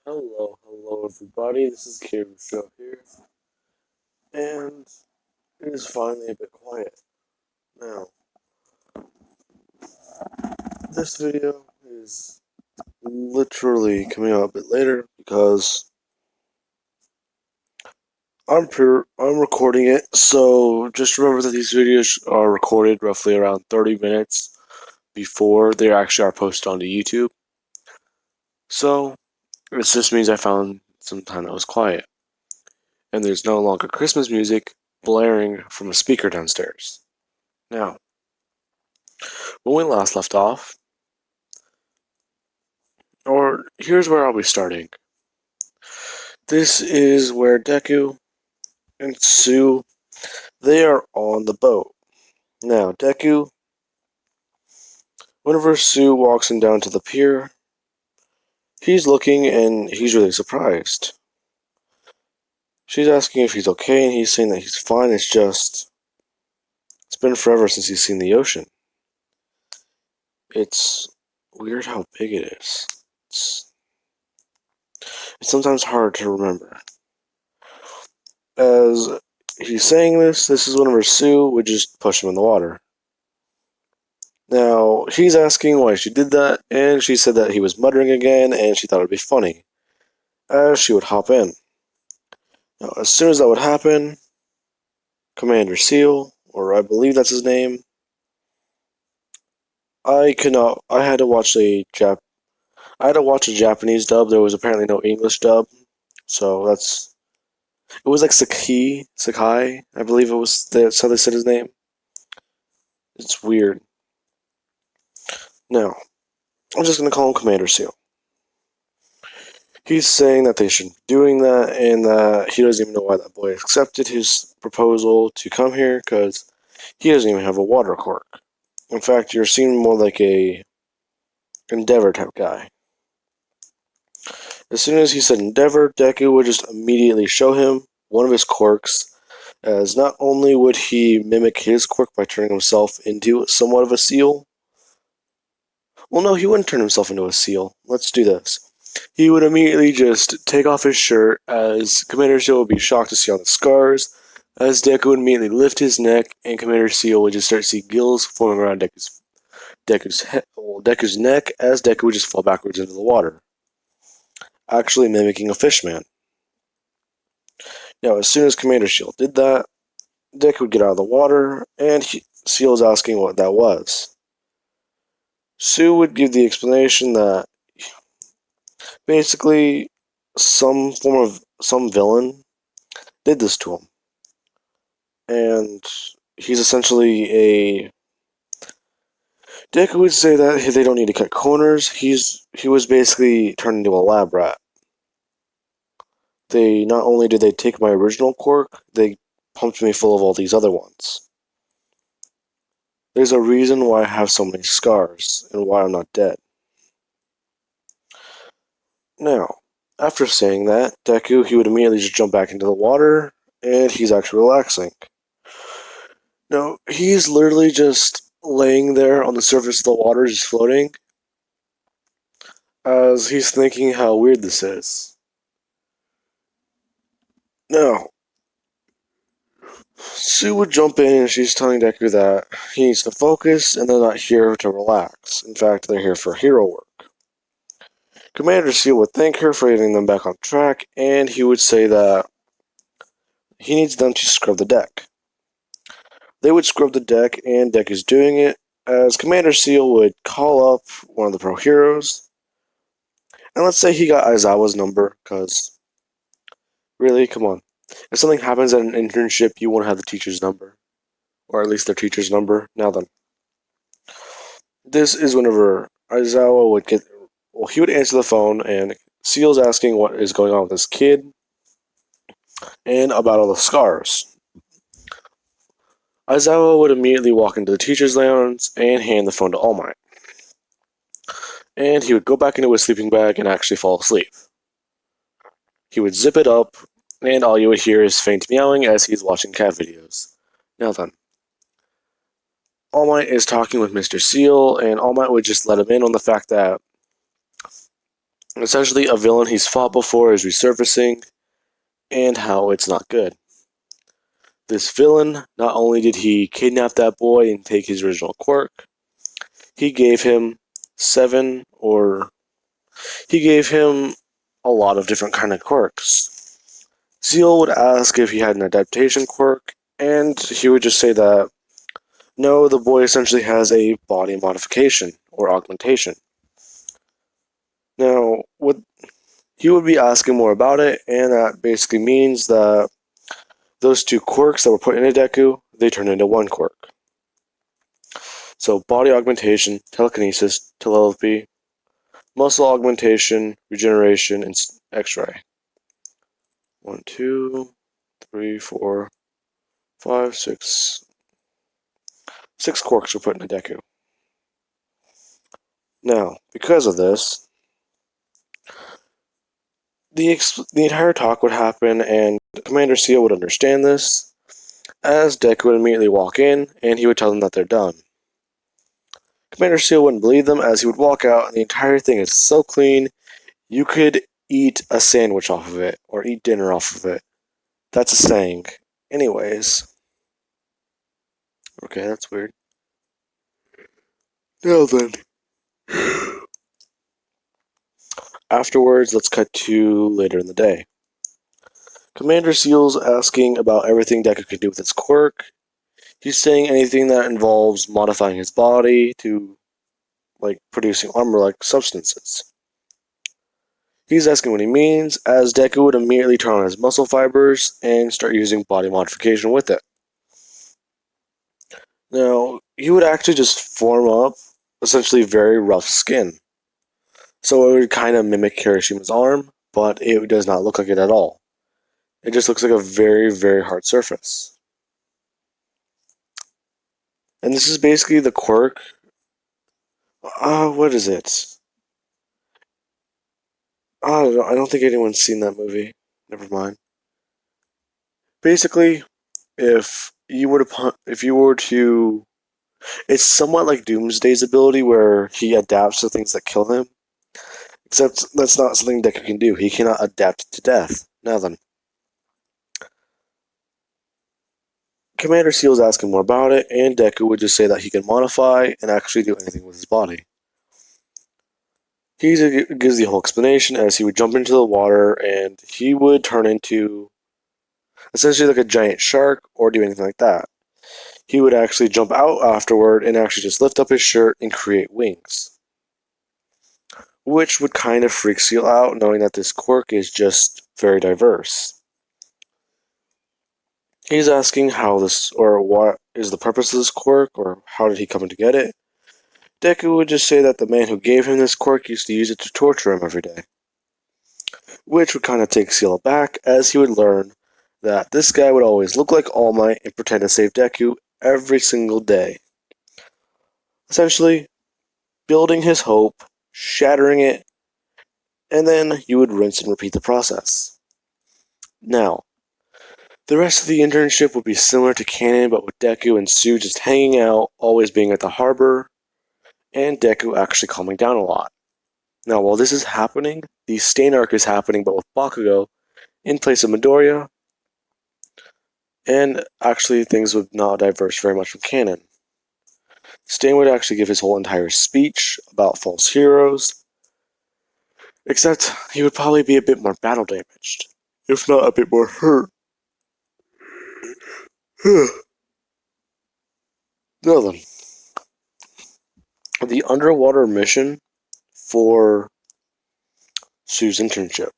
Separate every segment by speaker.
Speaker 1: Hello everybody, this is Kieran Show here, and it is finally a bit quiet. Now, this video is literally coming out a bit later because I'm recording it, so just remember that these videos are recorded roughly around 30 minutes before they actually are posted onto YouTube. So, this just means I found some time that was quiet, and there's no longer Christmas music blaring from a speaker downstairs. Now, when we last left off, or here's where I'll be starting. This is where Deku and Sue they are on the boat. Now Deku, whenever Sue walks him down to the pier, he's looking and he's really surprised. She's asking if he's okay and he's saying that he's fine. It's been forever since he's seen the ocean. It's weird how big it is. It's sometimes hard to remember. As he's saying this is whenever Sue would just push him in the water. Now, he's asking why she did that, and she said that he was muttering again, and she thought it would be funny, as she would hop in. Now, as soon as that would happen, Commander Seal, or I believe that's his name, I had to watch I had to watch a Japanese dub. There was apparently no English dub, so it was like Sakai, I believe that's how they said his name. It's weird. Now, I'm just gonna call him Commander Seal. He's saying that they shouldn't be doing that and that he doesn't even know why that boy accepted his proposal to come here because he doesn't even have a water quirk. In fact, you're seen more like a Endeavor type guy. As soon as he said Endeavor, Deku would just immediately show him one of his quirks, as not only would he mimic his quirk by turning himself into somewhat of a seal. Well, no, he wouldn't turn himself into a seal. Let's do this. He would immediately just take off his shirt, as Commander Seal would be shocked to see all the scars, as Deku would immediately lift his neck, and Commander Seal would just start to see gills forming around Deku's neck, as Deku would just fall backwards into the water, actually mimicking a fishman. Now, as soon as Commander Seal did that, Deku would get out of the water, and Seal was asking what that was. Sue would give the explanation that basically some villain did this to him, and he's essentially a. Deku would say that they don't need to cut corners. He was basically turned into a lab rat. They not only did they take my original quirk, they pumped me full of all these other ones. There's a reason why I have so many scars and why I'm not dead. Now, after saying that, Deku he would immediately just jump back into the water, and he's actually relaxing. No, he's literally just laying there on the surface of the water, just floating, as he's thinking how weird this is. Now, Sue would jump in and she's telling Deku that he needs to focus and they're not here to relax. In fact, they're here for hero work. Commander Seal would thank her for getting them back on track, and he would say that he needs them to scrub the deck. They would scrub the deck, and Deku's doing it, as Commander Seal would call up one of the pro heroes. And let's say he got Aizawa's number, because really, come on. If something happens at an internship, you want to have the teacher's number. Or at least their teacher's number. Now then. This is whenever Aizawa would get. Well, he would answer the phone, and Seal's asking what is going on with this kid and about all the scars. Aizawa would immediately walk into the teacher's lounge and hand the phone to All Might. And he would go back into his sleeping bag and actually fall asleep. He would zip it up, and all you would hear is faint meowing as he's watching cat videos. Now then. All Might is talking with Mr. Seal, and All Might would just let him in on the fact that Essentially, a villain he's fought before is resurfacing, and how it's not good. This villain, not only did he kidnap that boy and take his original quirk, he gave him seven, or he gave him a lot of different kind of quirks. Zeal would ask if he had an adaptation quirk, and he would just say that no, the boy essentially has a body modification or augmentation. Now, what he would be asking more about it, and that basically means that those two quirks that were put in a Deku, they turn into one quirk. So body augmentation, telekinesis, telepathy, muscle augmentation, regeneration, and X-ray. 1, 2, 3, 4, 5, 6. 6 quirks were put in a Deku. Now, because of this, the entire talk would happen, and Commander Seal would understand this, as Deku would immediately walk in, and he would tell them that they're done. Commander Seal wouldn't believe them, as he would walk out, and the entire thing is so clean, you could eat a sandwich off of it, or eat dinner off of it. That's a saying. Anyways. Okay, that's weird. Now then. Afterwards, let's cut to later in the day. Commander Seal's asking about everything Deku can do with his quirk. He's saying anything that involves modifying his body to, like, producing armor-like substances. He's asking what he means, as Deku would immediately turn on his muscle fibers and start using body modification with it. Now, he would actually just form up essentially very rough skin. So it would kind of mimic Kirishima's arm, but it does not look like it at all. It just looks like a very, very hard surface. And this is basically the quirk. What is it? I don't think anyone's seen that movie. Never mind. Basically, if you were to, it's somewhat like Doomsday's ability where he adapts to things that kill him. Except that's not something Deku can do. He cannot adapt to death. Now then. Commander Seal's asking more about it, and Deku would just say that he can modify and actually do anything with his body. He gives the whole explanation as he would jump into the water and he would turn into essentially like a giant shark or do anything like that. He would actually jump out afterward and actually just lift up his shirt and create wings. Which would kind of freak Seal out, knowing that this quirk is just very diverse. He's asking how this, or what is the purpose of this quirk, or how did he come to get it. Deku would just say that the man who gave him this quirk used to use it to torture him every day. Which would kind of take Seal aback, as he would learn that this guy would always look like All Might and pretend to save Deku every single day. Essentially, building his hope, shattering it, and then you would rinse and repeat the process. Now, the rest of the internship would be similar to canon, but with Deku and Sue just hanging out, always being at the harbor, and Deku actually calming down a lot. Now, while this is happening, the Stain arc is happening, but with Bakugo in place of Midoriya, and actually things would not diverge very much from canon. Stain would actually give his whole entire speech about false heroes, except he would probably be a bit more battle damaged, if not a bit more hurt. Now then, the underwater mission for Sue's internship.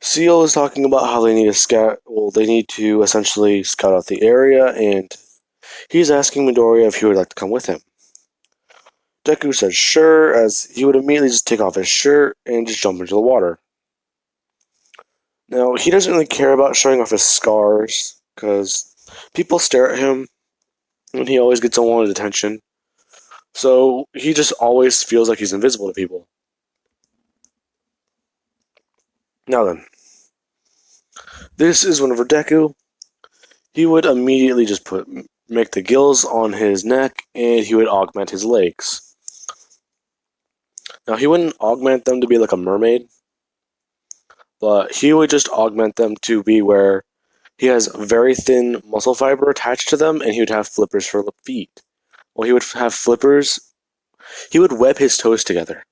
Speaker 1: Seal is talking about how they need to they need to essentially scout out the area, and he's asking Midoriya if he would like to come with him. Deku says sure, as he would immediately just take off his shirt and just jump into the water. Now, he doesn't really care about showing off his scars, because people stare at him, and he always gets unwanted attention. So, he just always feels like he's invisible to people. Now then, this is whenever Deku, he would immediately just make the gills on his neck, and he would augment his legs. Now, he wouldn't augment them to be like a mermaid, but he would just augment them to be where he has very thin muscle fiber attached to them, and he would have flippers for feet. Well, he would have flippers. He would web his toes together,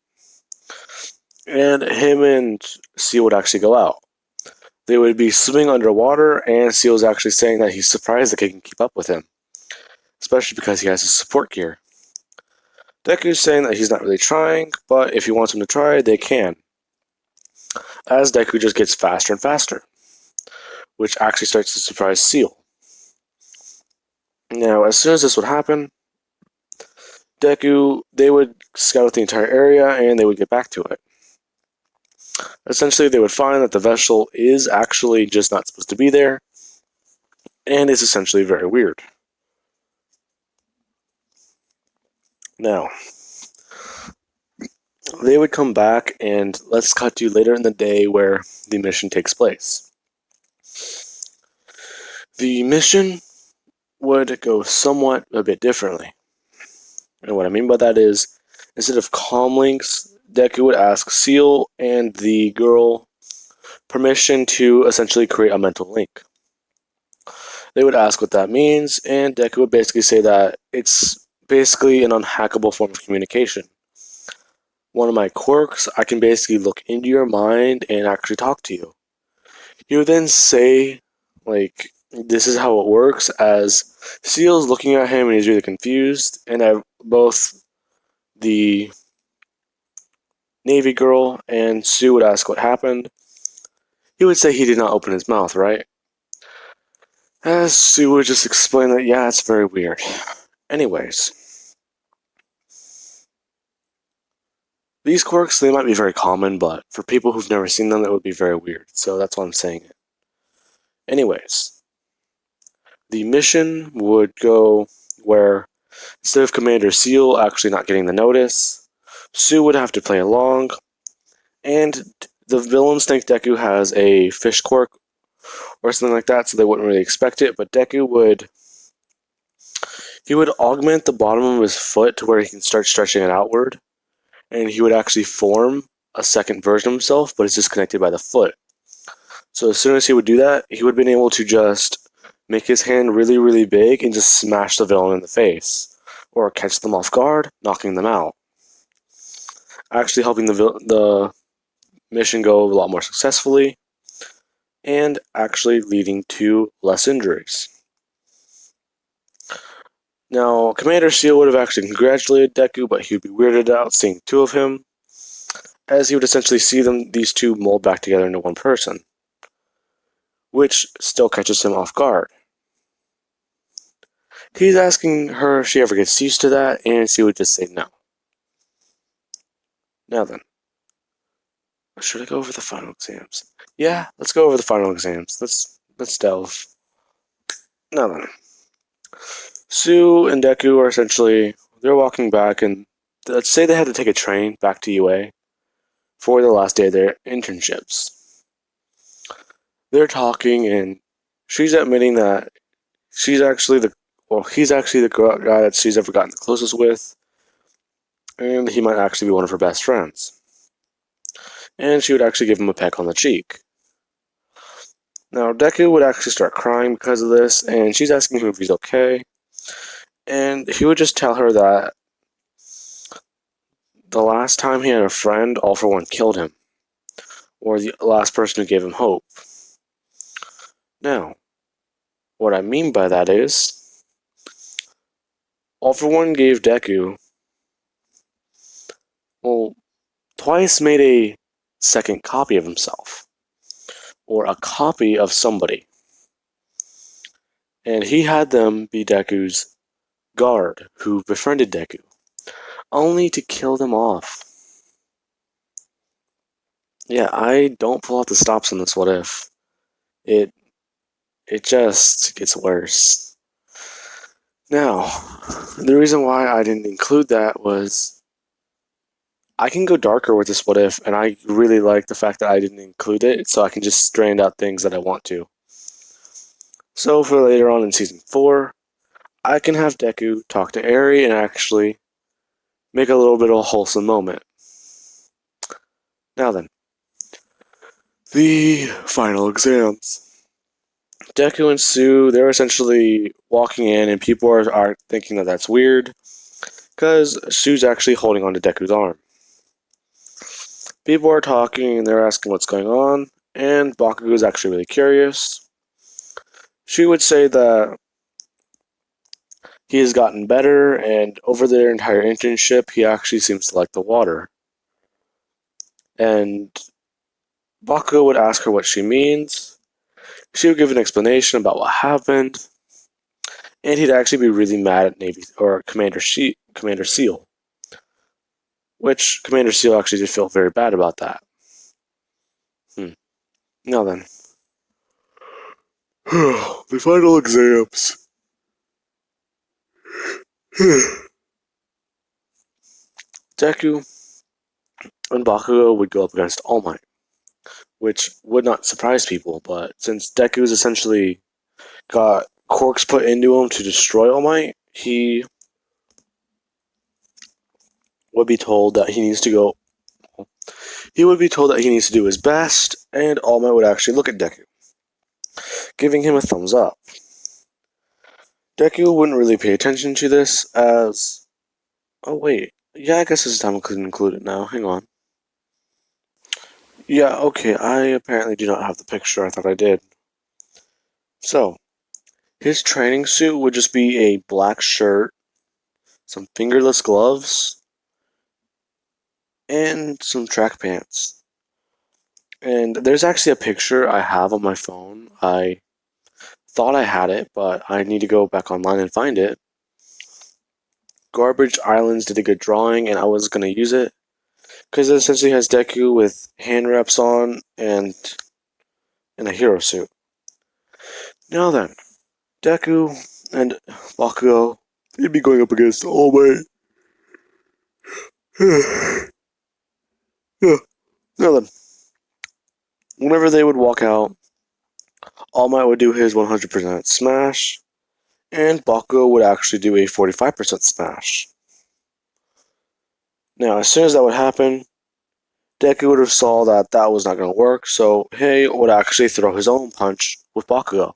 Speaker 1: and him and Seal would actually go out. They would be swimming underwater, and Seal's actually saying that he's surprised that they can keep up with him, especially because he has his support gear. Deku's saying that he's not really trying, but if he wants him to try, they can. As Deku just gets faster and faster, which actually starts to surprise Seal. Now, as soon as this would happen, they would scout the entire area and they would get back to it. Essentially, they would find that the vessel is actually just not supposed to be there, and is essentially very weird. Now, they would come back, and let's cut to later in the day where the mission takes place. The mission would go somewhat a bit differently. And what I mean by that is, instead of comm links, Deku would ask Seal and the girl permission to essentially create a mental link. They would ask what that means, and Deku would basically say that it's basically an unhackable form of communication. One of my quirks, I can basically look into your mind and actually talk to you. He would then say, like, this is how it works, as Seal's looking at him and he's really confused, and both the Navy girl and Sue would ask what happened. He would say he did not open his mouth, right? As Sue would just explain that, yeah, it's very weird. Anyways, these quirks, they might be very common, but for people who've never seen them, it would be very weird. So that's why I'm saying it. Anyways, the mission would go where instead of Commander Seal actually not getting the notice, Sue would have to play along, and the villains think Deku has a fish quirk or something like that, so they wouldn't really expect it, but Deku would augment the bottom of his foot to where he can start stretching it outward, and he would actually form a second version of himself, but it's just connected by the foot. So as soon as he would do that, he would have been able to just make his hand really, really big and just smash the villain in the face, or catch them off guard, knocking them out. Actually helping the mission go a lot more successfully, and actually leading to less injuries. Now, Commander Seal would have actually congratulated Deku, but he would be weirded out seeing two of him, as he would essentially see these two mold back together into one person, which still catches him off guard. He's asking her if she ever gets used to that, and she would just say no. Now then, should I go over the final exams? Yeah, let's go over the final exams. Let's delve. Now then, Sue and Deku are they're walking back, and let's say they had to take a train back to UA for the last day of their internships. They're talking, and she's admitting that he's actually the guy that she's ever gotten the closest with, and he might actually be one of her best friends. And she would actually give him a peck on the cheek. Now, Deku would actually start crying because of this, and she's asking him if he's okay. And he would just tell her that the last time he had a friend, All For One killed him, or the last person who gave him hope. Now, what I mean by that is, All For One gave Deku, twice made a second copy of himself, or a copy of somebody. And he had them be Deku's guard, who befriended Deku, only to kill them off. Yeah, I don't pull out the stops on this what if. It just gets worse. Now, the reason why I didn't include that was I can go darker with this what if, and I really like the fact that I didn't include it, so I can just strand out things that I want to. So for later on in Season 4, I can have Deku talk to Eri and actually make a little bit of a wholesome moment. Now then, the final exams. Deku and Sue, they're essentially walking in, and people are thinking that that's weird, because Sue's actually holding on to Deku's arm. People are talking, and they're asking what's going on, and Bakugo is actually really curious. She would say that he has gotten better, and over their entire internship, he actually seems to like the water. And Bakugo would ask her what she means. She would give an explanation about what happened, and he'd actually be really mad at Navy or Commander Seal, which Commander Seal actually did feel very bad about that. Now then, the final exams. Deku and Bakugo would go up against All Might, which would not surprise people, but since Deku's essentially got quirks put into him to destroy All Might, he would be told that he needs to go. He would be told that he needs to do his best, and All Might would actually look at Deku, giving him a thumbs up. Deku wouldn't really pay attention to this as. Oh wait, yeah, I guess this time I could include it now. Hang on. Yeah, okay, I apparently do not have the picture. I thought I did. So, his training suit would just be a black shirt, some fingerless gloves, and some track pants. And there's actually a picture I have on my phone. I thought I had it, but I need to go back online and find it. Garbage Islands did a good drawing, and I was going to use it because it essentially has Deku with hand wraps on and in a hero suit. Now then, Deku and Bakugo, they'd be going up against All Might. Yeah. Now then, whenever they would walk out, All Might would do his 100% smash, and Bakugo would actually do a 45% smash. Now, as soon as that would happen, Deku would have saw that that was not going to work, so he would actually throw his own punch with Bakugo.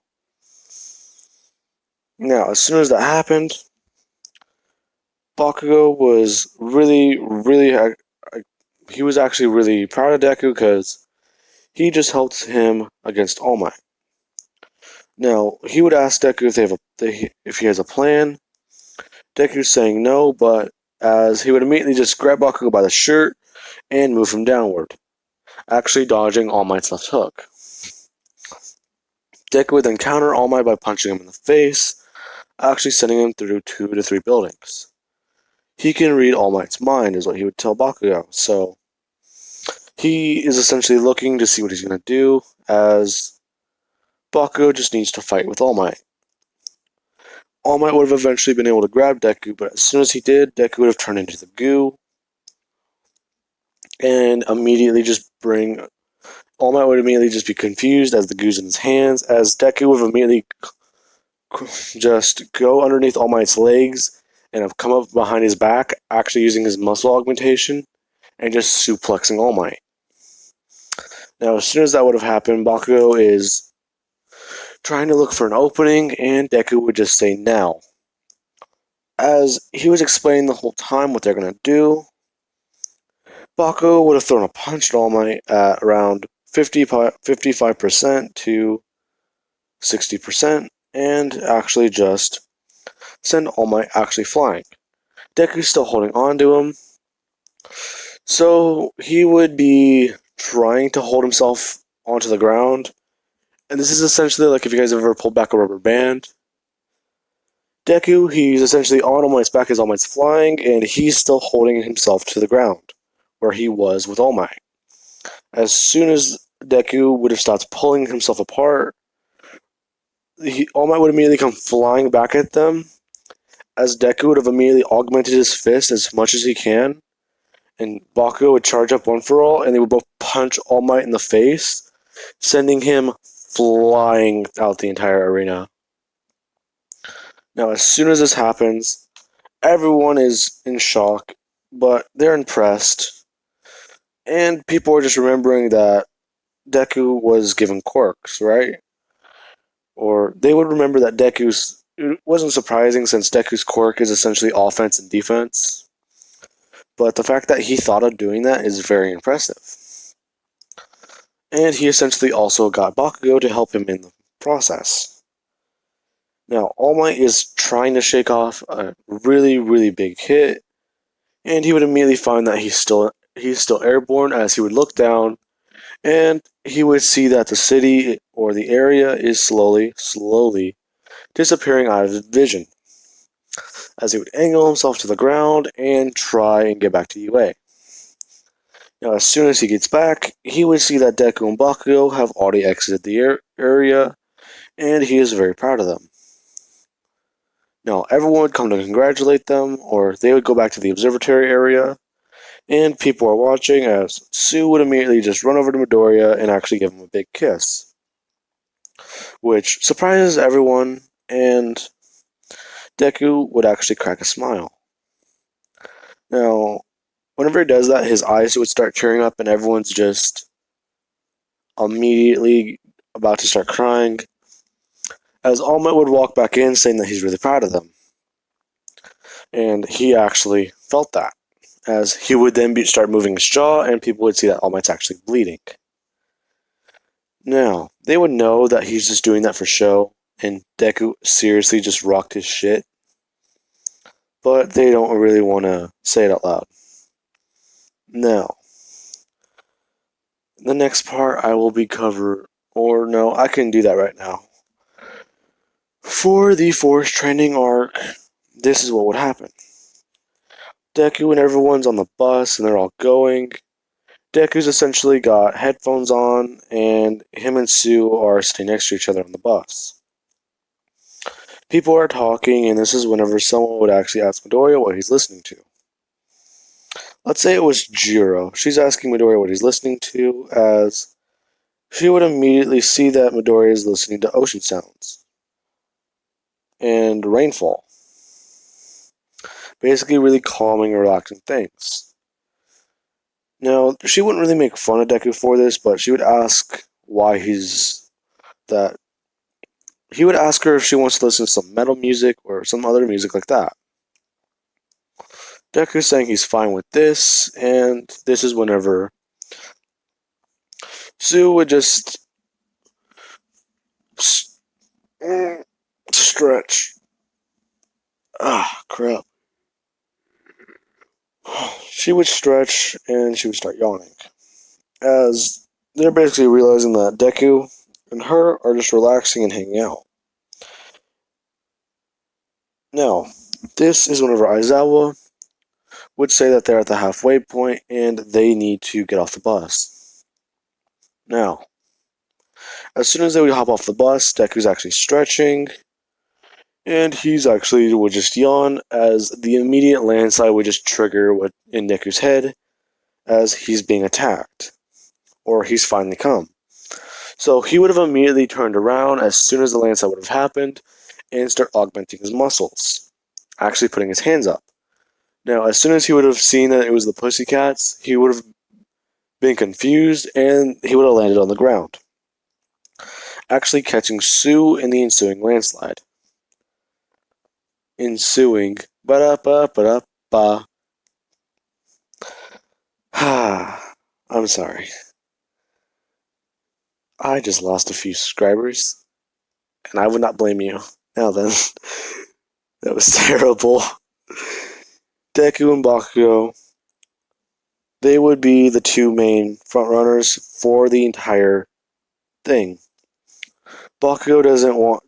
Speaker 1: Now, as soon as that happened, Bakugo was he was actually really proud of Deku because he just helped him against All Might. Now, he would ask Deku if he has a plan. Deku's saying no, but as he would immediately just grab Bakugo by the shirt and move him downward, actually dodging All Might's left hook. Deku would then counter All Might by punching him in the face, actually sending him through 2 to 3 buildings. He can read All Might's mind, is what he would tell Bakugo, so he is essentially looking to see what he's going to do, as Bakugo just needs to fight with All Might. All Might would have eventually been able to grab Deku, but as soon as he did, Deku would have turned into the goo, and immediately just bring. All Might would immediately just be confused as the goo's in his hands, as Deku would immediately just go underneath All Might's legs and have come up behind his back, actually using his muscle augmentation, and just suplexing All Might. Now, as soon as that would have happened, Bakugo is trying to look for an opening, and Deku would just say now. As he was explaining the whole time what they're going to do, Bakugo would have thrown a punch at All Might at around 55% to 60%, and actually just send All Might actually flying. Deku's still holding on to him, so he would be trying to hold himself onto the ground. And this is essentially like if you guys have ever pulled back a rubber band. Deku, he's essentially on All Might's back as All Might's flying, and he's still holding himself to the ground, where he was with All Might. As soon as Deku would have stopped pulling himself apart, All Might would immediately come flying back at them, as Deku would have immediately augmented his fist as much as he can, and Bakugo would charge up one for all, and they would both punch All Might in the face, sending him flying out the entire arena. Now, as soon as this happens, everyone is in shock, but they're impressed. And people are just remembering that Deku was given quirks, right? Or they would remember that Deku's. It wasn't surprising since Deku's quirk is essentially offense and defense. But the fact that he thought of doing that is very impressive. And he essentially also got Bakugo to help him in the process. Now, All Might is trying to shake off a really, really big hit, and he would immediately find that he's still airborne as he would look down, and he would see that the city or the area is slowly disappearing out of his vision, as he would angle himself to the ground and try and get back to UA. Now, as soon as he gets back, he would see that Deku and Bakugo have already exited the area, and he is very proud of them. Now, everyone would come to congratulate them, or they would go back to the observatory area, and people are watching as Sue would immediately just run over to Midoriya and actually give him a big kiss, which surprises everyone, and Deku would actually crack a smile. Now, whenever he does that, his eyes would start tearing up, and everyone's just immediately about to start crying, as All Might would walk back in saying that he's really proud of them. And he actually felt that, as he would then start moving his jaw, and people would see that All Might's actually bleeding. Now, they would know that he's just doing that for show, and Deku seriously just rocked his shit, but they don't really want to say it out loud. Now, the next part I will be cover, or no, I can do that right now. For the Forest Training arc, this is what would happen. Deku and everyone's on the bus, and they're all going. Deku's essentially got headphones on, and him and Sue are sitting next to each other on the bus. People are talking, and this is whenever someone would actually ask Midoriya what he's listening to. Let's say it was Jiro. She's asking Midoriya what he's listening to, as she would immediately see that Midoriya is listening to ocean sounds and rainfall. Basically, really calming and relaxing things. Now, she wouldn't really make fun of Deku for this, but she would ask why he's that. He would ask her if she wants to listen to some metal music or some other music like that. Deku's saying he's fine with this, and this is whenever Sue would just stretch. Ah, crap. She would stretch and she would start yawning, as they're basically realizing that Deku and her are just relaxing and hanging out. Now, this is whenever Aizawa would say that they're at the halfway point and they need to get off the bus. Now, as soon as they would hop off the bus, Deku's actually stretching, and he's actually would just yawn, as the immediate landslide would just trigger what in Deku's head, as he's being attacked, or he's finally come. So he would have immediately turned around as soon as the landslide would have happened, and start augmenting his muscles, actually putting his hands up. Now, as soon as he would have seen that it was the Pussycats, he would have been confused, and he would have landed on the ground, actually catching Sue in the ensuing landslide. Ensuing ba-da-ba-ba-da-ba. I'm sorry. I just lost a few subscribers, and I would not blame you. Now then, that was terrible. Deku and Bakugo, they would be the two main frontrunners for the entire thing. Bakugo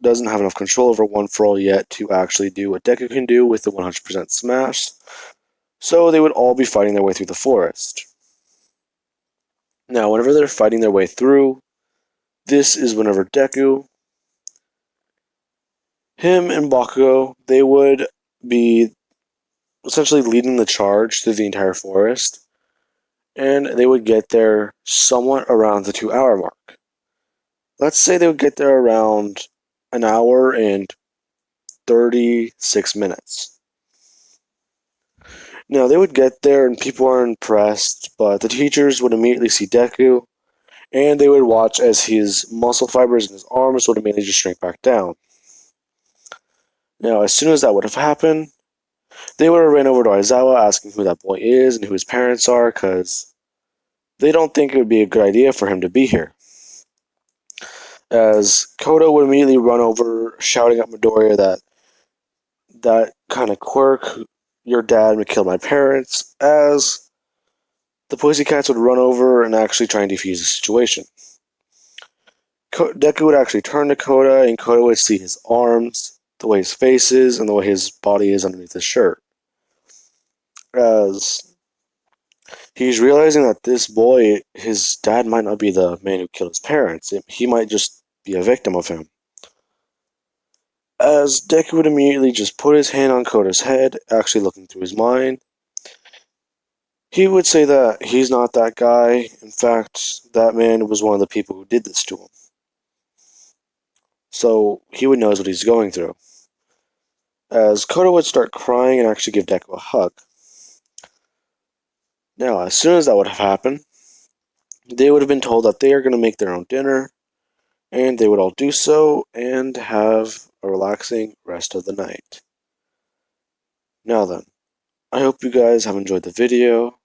Speaker 1: doesn't have enough control over One For All yet to actually do what Deku can do with the 100% smash, so they would all be fighting their way through the forest. Now, whenever they're fighting their way through, this is whenever Deku, him and Bakugo, they would be essentially leading the charge through the entire forest, and they would get there somewhat around the 2 hour mark. Let's say they would get there around an hour and 36 minutes. Now, they would get there and people are impressed, but the teachers would immediately see Deku, and they would watch as his muscle fibers in his arms would immediately just shrink back down. Now, as soon as that would have happened, they would have ran over to Aizawa asking who that boy is and who his parents are, because they don't think it would be a good idea for him to be here. As Kodo would immediately run over, shouting at Midoriya that kind of quirk, your dad would kill my parents, as the Pussycats would run over and actually try and defuse the situation. Deku would actually turn to Koda, and Koda would see his arms, the way his face is, and the way his body is underneath his shirt. As he's realizing that this boy, his dad might not be the man who killed his parents. He might just be a victim of him. As Deku would immediately just put his hand on Koda's head, actually looking through his mind, he would say that he's not that guy. In fact, that man was one of the people who did this to him. So he would know what he's going through. As Koda would start crying and actually give Deku a hug. Now, as soon as that would have happened, they would have been told that they are going to make their own dinner, and they would all do so and have a relaxing rest of the night. Now then, I hope you guys have enjoyed the video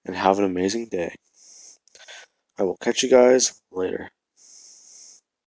Speaker 1: and have an amazing day. I will catch you guys later.